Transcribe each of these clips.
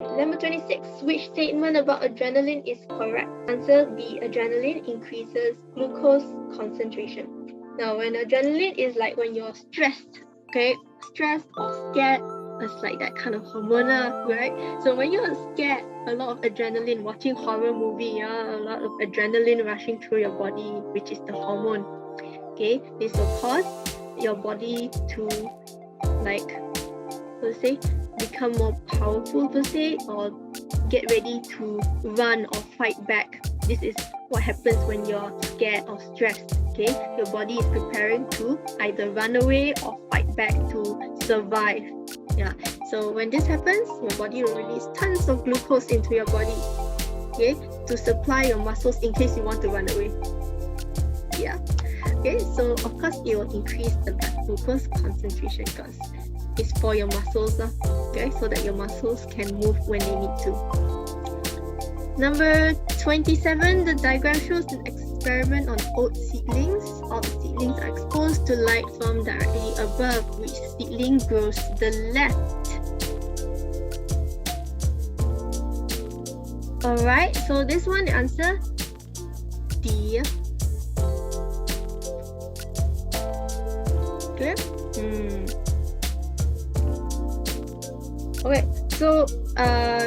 Number 26, which statement about adrenaline is correct? Answer B, adrenaline increases glucose concentration. Now, when adrenaline is like when you're stressed, okay, stressed or scared, it's like that kind of hormone, right? So when you're scared, a lot of adrenaline, watching horror movie, a lot of adrenaline rushing through your body, which is the hormone. Okay, this will cause your body to become more powerful per se, or get ready to run or fight back. This is what happens when you're scared or stressed. Okay, your body is preparing to either run away or fight back to survive. Yeah, so when this happens, your body will release tons of glucose into your body, okay, to supply your muscles in case you want to run away. Yeah, okay, so of course it will increase the blood glucose concentration because it's for your muscles, okay, so that your muscles can move when they need to. Number 27, the diagram shows an experiment on oat seedlings. All the seedlings are exposed to light from directly above. Which seedling grows to the left? Alright, so this one, the answer D. Okay. Okay, so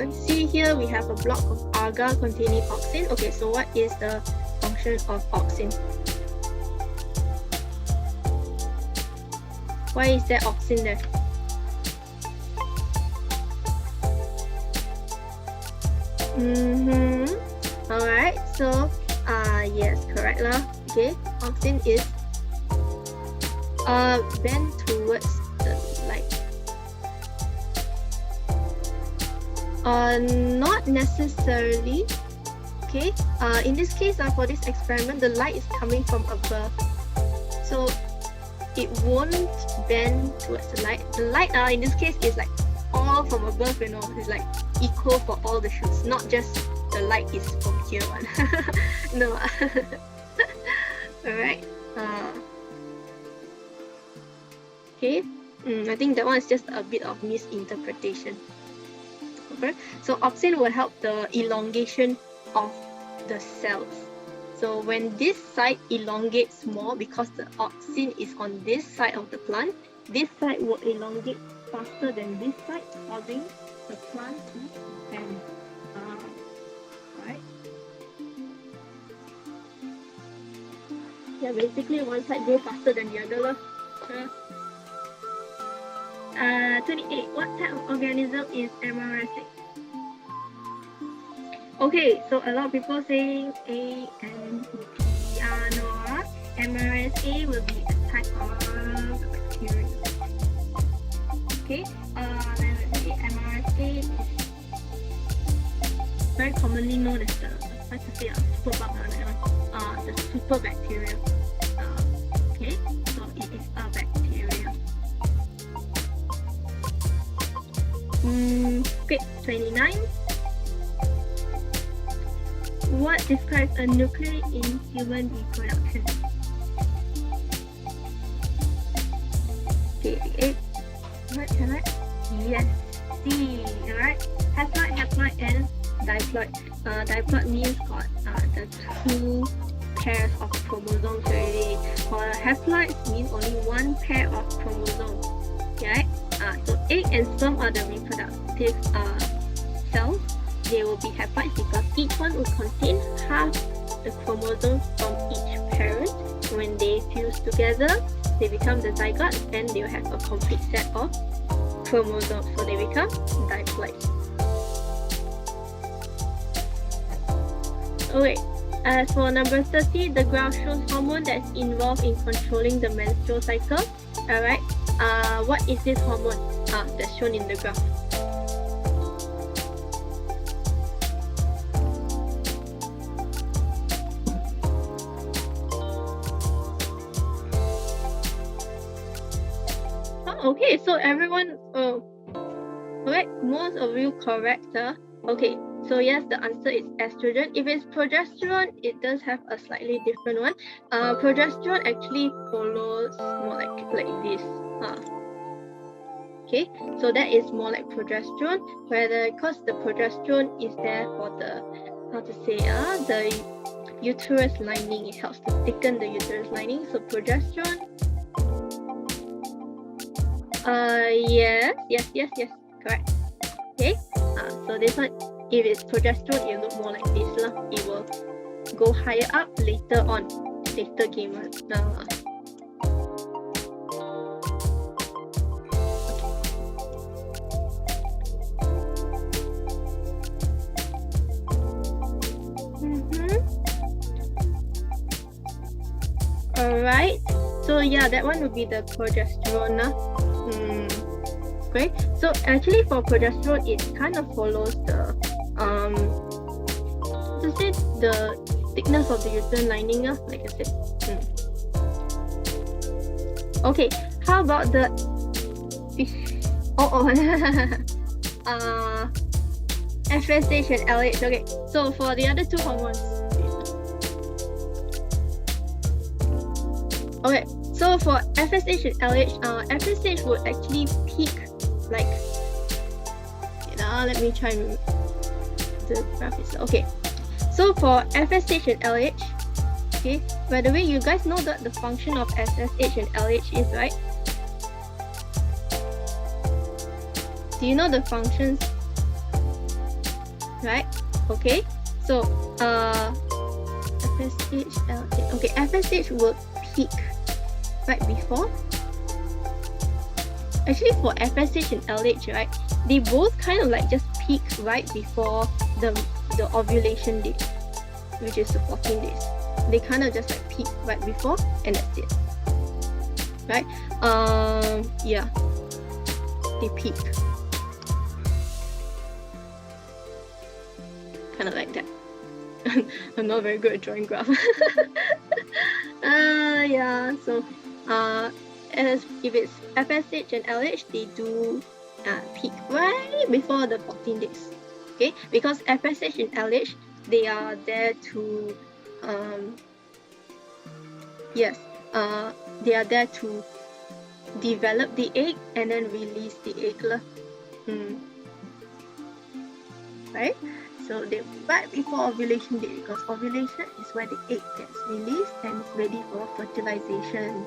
see here we have a block of agar containing auxin. Okay, so what is the function of auxin? Why is there auxin there? Alright, so yes, correct lah. Okay, auxin is bent towards the light. Not necessarily. Okay, in this case, for this experiment, the light is coming from above, so it won't bend towards the light. The light, in this case, is like all from above, you know, it's like equal for all the shoots, not just the light is from here one. No. Alright. Okay, I think that one is just a bit of misinterpretation. Okay, so auxin will help the elongation of the cells. So when this side elongates more, because the auxin is on this side of the plant, this side will elongate faster than this side, causing the plant to bend. Right? Yeah, basically one side grows faster than the other. 28. What type of organism is MRSA? Okay, so a lot of people saying A and B. No, MRSA will be a type of bacteria. Okay, let's say MRSA is very commonly known as the super bug, the super bacteria. Okay, so it is a bacteria. Okay, 29. What describes a nucleus in human reproduction? Okay, 8. Correct? Yes, C. Alright. Haploid, and diploid. Diploid means got the 2 pairs of chromosomes already. For haploids means only 1 pair of chromosomes. Right? So egg and sperm are the reproductive cells. They will be haploids because each one will contain half the chromosomes from each parent. When they fuse together, they become the zygote, and they will have a complete set of chromosomes, so they become diploids. Okay, as for number 30, the graph shows hormone that's involved in controlling the menstrual cycle. Alright, what is this hormone that's shown in the graph? Okay, so everyone, alright, most of you correct. Okay, so yes, the answer is estrogen. If it's progesterone, it does have a slightly different one. Progesterone actually follows more like this. Okay, so that is more like progesterone, because the progesterone is there for the, the uterus lining. It helps to thicken the uterus lining. So progesterone. Yes, correct. Okay, so this one, if it's progesterone, it will look more like this lah. It will go higher up later on, later game. Alright, so yeah, that one would be the progesterone. Great. So actually for progesterone, it kind of follows the the thickness of the uterine lining, like I said. Okay, how about the FSH and LH. Okay, so for the other two hormones. Okay, so for FSH and LH, FSH would actually peak like, let me try the graph. Okay, so for FSH and LH, okay, by the way, you guys know that the function of SSH and LH is, right? Do you know the functions? Right? Okay, so FSH, LH. Okay, FSH will peak right before. Actually, for FSH and LH, right, they both kind of like just peak right before the ovulation date, which is the 14 days. They kind of just like peak right before, and that's it. Right? Yeah, they peak. Kind of like that. I'm not very good at drawing graph. Yeah, so if it's FSH and LH, they do peak right before the 14 days. Okay, because FSH and LH, they are there to they are there to develop the egg and then release the egg. Right? So they right before ovulation date, because ovulation is where the egg gets released and is ready for fertilization.